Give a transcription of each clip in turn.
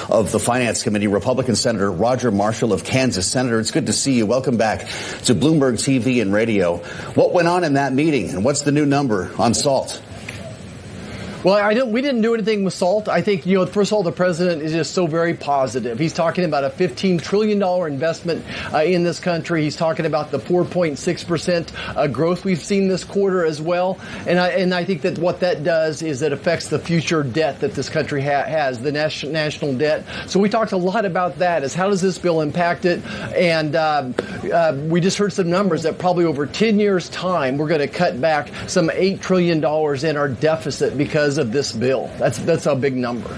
of the Finance Committee, Republican Senator Roger Marshall of Kansas. Senator, it's good to see you. Welcome back to Bloomberg TV and radio. What went on in that meeting, and what's the new number on SALT? Well, we didn't do anything with SALT. I think, first of all, the president is just so very positive. He's talking about a $15 trillion investment in this country. He's talking about the 4.6% growth we've seen this quarter as well. And I think that what that does is it affects the future debt that this country has, the national debt. So we talked a lot about that, is how does this bill impact it? And we just heard some numbers that probably over 10 years' time, we're going to cut back some $8 trillion in our deficit because of this bill. That's a big number.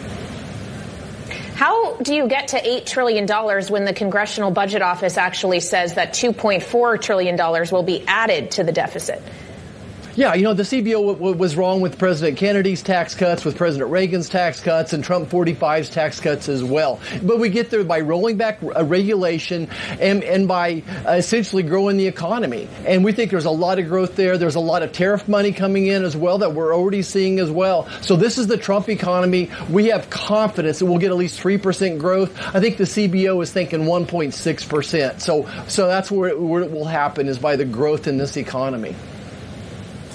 How do you get to $8 trillion when the Congressional Budget Office actually says that $2.4 trillion will be added to the deficit? Yeah, the CBO was wrong with President Kennedy's tax cuts, with President Reagan's tax cuts, and Trump 45's tax cuts as well. But we get there by rolling back a regulation and by essentially growing the economy. And we think there's a lot of growth there. There's a lot of tariff money coming in as well that we're already seeing as well. So this is the Trump economy. We have confidence that we'll get at least 3% growth. I think the CBO is thinking 1.6%. So that's where it will happen, is by the growth in this economy.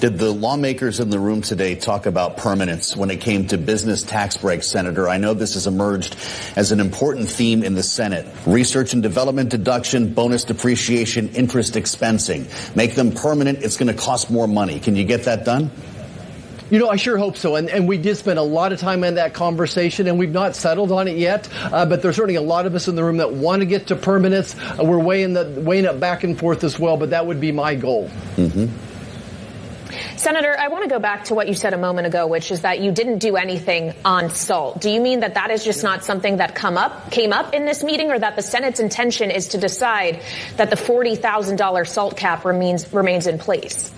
Did the lawmakers in the room today talk about permanence when it came to business tax breaks, Senator? I know this has emerged as an important theme in the Senate. Research and development deduction, bonus depreciation, interest expensing. Make them permanent. It's going to cost more money. Can you get that done? I sure hope so. And we did spend a lot of time in that conversation, and we've not settled on it yet. But there's certainly a lot of us in the room that want to get to permanence. We're weighing it back and forth as well, but that would be my goal. Mm-hmm. Senator, I want to go back to what you said a moment ago, which is that you didn't do anything on SALT. Do you mean that is just not something that came up in this meeting, or that the Senate's intention is to decide that the $40,000 SALT cap remains in place?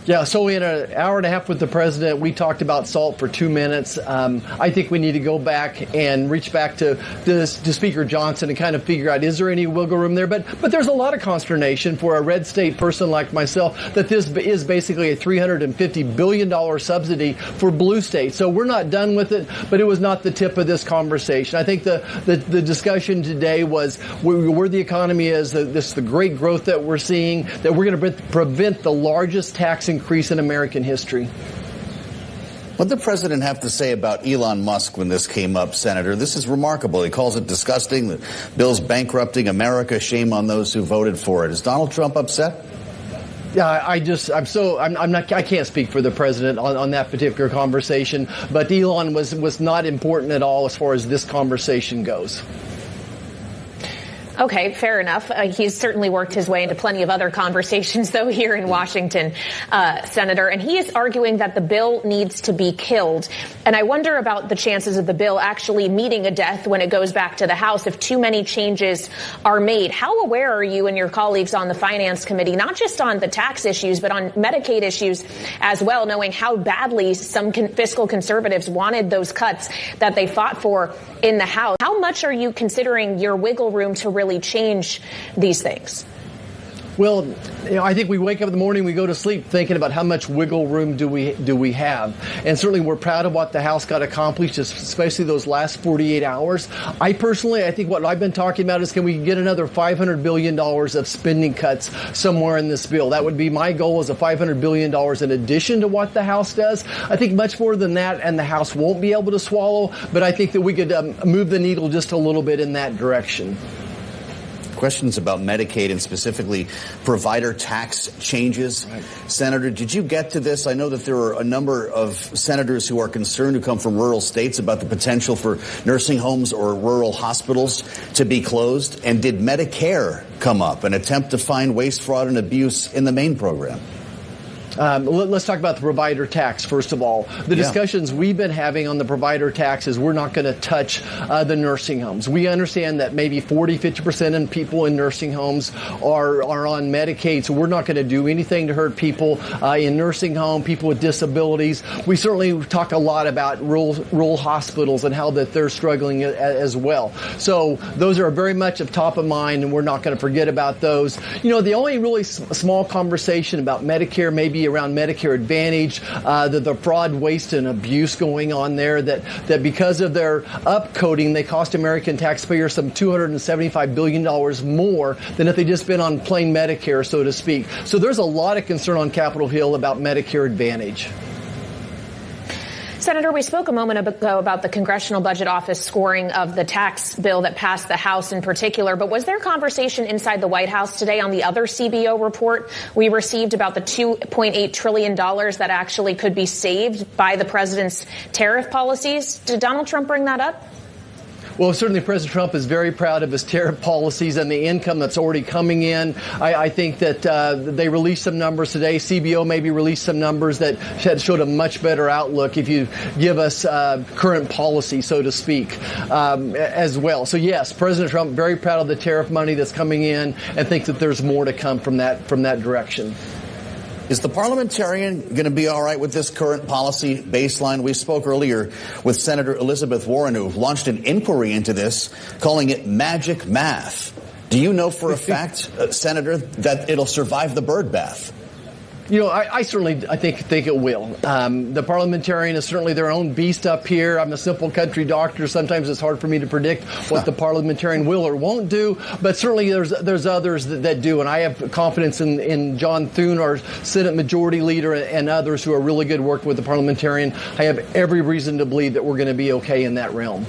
Yeah, so in an hour and a half with the president, we talked about SALT for 2 minutes. I think we need to go back and reach back to Speaker Johnson and kind of figure out, is there any wiggle room there? But there's a lot of consternation for a red state person like myself that this is basically a $350 billion subsidy for blue states. So we're not done with it, but it was not the tip of this conversation. I think the discussion today was where the economy is, the great growth that we're seeing, that we're going to prevent the largest tax increase in American history. What did the president have to say about Elon Musk when this came up, Senator? This is remarkable. He calls it disgusting. The bill's bankrupting America. Shame on those who voted for it. Is Donald Trump upset? Yeah, I can't speak for the president on that particular conversation, but Elon was not important at all as far as this conversation goes. Okay, fair enough. He's certainly worked his way into plenty of other conversations, though, here in Washington, Senator. And he is arguing that the bill needs to be killed. And I wonder about the chances of the bill actually meeting a death when it goes back to the House if too many changes are made. How aware are you and your colleagues on the Finance Committee, not just on the tax issues, but on Medicaid issues as well, knowing how badly some fiscal conservatives wanted those cuts that they fought for in the House? How much are you considering your wiggle room to really change these things? Well, I think we wake up in the morning, we go to sleep thinking about how much wiggle room do we have. And certainly we're proud of what the House got accomplished, especially those last 48 hours. I think what I've been talking about is, can we get another $500 billion of spending cuts somewhere in this bill? That would be my goal, is a $500 billion in addition to what the House does. I think much more than that, and the House won't be able to swallow, but I think that we could move the needle just a little bit in that direction. Questions about Medicaid and specifically provider tax changes. Right. Senator, did you get to this? I know that there are a number of senators who are concerned, who come from rural states, about the potential for nursing homes or rural hospitals to be closed. And did Medicare come up, an attempt to find waste, fraud, and abuse in the main program? Let's talk about the provider tax, first of all. The discussions we've been having on the provider tax is we're not going to touch the nursing homes. We understand that maybe 40-50% of people in nursing homes are on Medicaid, so we're not going to do anything to hurt people in nursing home, people with disabilities. We certainly talk a lot about rural hospitals and how that they're struggling as well. So those are very much of top of mind, and we're not going to forget about those. The only really small conversation about Medicare may be around Medicare Advantage, the fraud, waste, and abuse going on there, that because of their upcoding, they cost American taxpayers some $275 billion more than if they just been on plain Medicare, so to speak. So there's a lot of concern on Capitol Hill about Medicare Advantage. Senator, we spoke a moment ago about the Congressional Budget Office scoring of the tax bill that passed the House in particular, but was there conversation inside the White House today on the other CBO report we received about the $2.8 trillion that actually could be saved by the president's tariff policies? Did Donald Trump bring that up? Well, certainly President Trump is very proud of his tariff policies and the income that's already coming in. I think that they released some numbers today. CBO maybe released some numbers that showed a much better outlook if you give us current policy, so to speak, as well. So, yes, President Trump very proud of the tariff money that's coming in and thinks that there's more to come from that direction. Is the parliamentarian going to be all right with this current policy baseline? We spoke earlier with Senator Elizabeth Warren, who launched an inquiry into this, calling it magic math. Do you know for a fact, Senator, that it'll survive the bird bath? You know, I think it will. The parliamentarian is certainly their own beast up here. I'm a simple country doctor. Sometimes it's hard for me to predict what the parliamentarian will or won't do, but certainly there's others that do. And I have confidence in John Thune, our Senate Majority Leader, and others who are really good working with the parliamentarian. I have every reason to believe that we're going to be okay in that realm.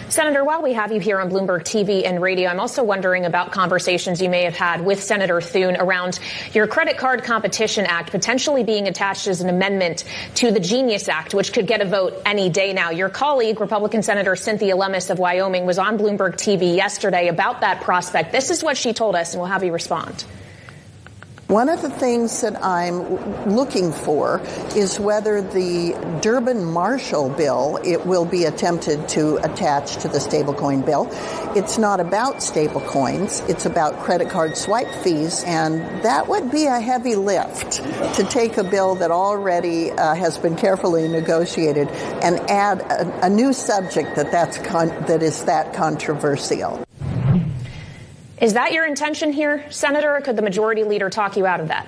Senator, while we have you here on Bloomberg TV and radio, I'm also wondering about conversations you may have had with Senator Thune around your Credit Card Competition Act potentially being attached as an amendment to the Genius Act, which could get a vote any day now. Your colleague, Republican Senator Cynthia Lummis of Wyoming, was on Bloomberg TV yesterday about that prospect. This is what she told us, and we'll have you respond. One of the things that I'm looking for is whether the Durbin-Marshall bill, it will be attempted to attach to the stablecoin bill. It's not about stablecoins. It's about credit card swipe fees, and that would be a heavy lift to take a bill that already has been carefully negotiated and add a new subject that is that controversial. Is that your intention here, Senator, or could the majority leader talk you out of that?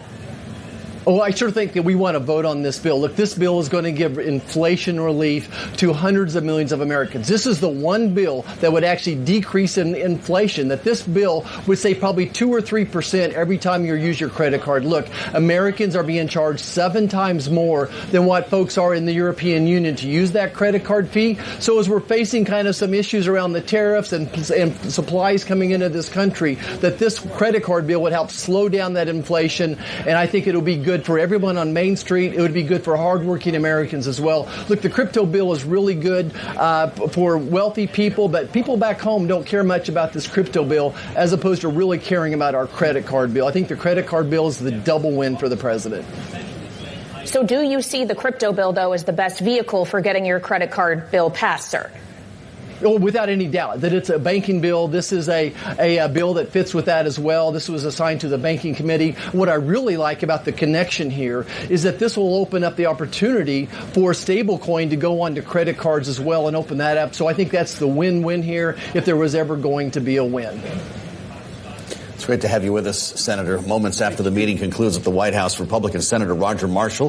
Oh, I sure think that we want to vote on this bill. Look, this bill is going to give inflation relief to hundreds of millions of Americans. This is the one bill that would actually decrease in inflation, that this bill would save probably 2 or 3% every time you use your credit card. Look, Americans are being charged 7 times more than what folks are in the European Union to use that credit card fee. So as we're facing kind of some issues around the tariffs and supplies coming into this country, that this credit card bill would help slow down that inflation, and I think it'll be good for everyone on Main Street. It would be good for hardworking Americans as well. Look, the crypto bill is really good for wealthy people, but people back home don't care much about this crypto bill as opposed to really caring about our credit card bill. I think the credit card bill is the double win for the president. So do you see the crypto bill, though, as the best vehicle for getting your credit card bill passed, sir? Oh, without any doubt that it's a banking bill. This is a bill that fits with that as well. This was assigned to the banking committee. What I really like about the connection here is that this will open up the opportunity for stablecoin to go on to credit cards as well and open that up. So I think that's the win-win here if there was ever going to be a win. It's great to have you with us, Senator. Moments after the meeting concludes at the White House, Republican Senator Roger Marshall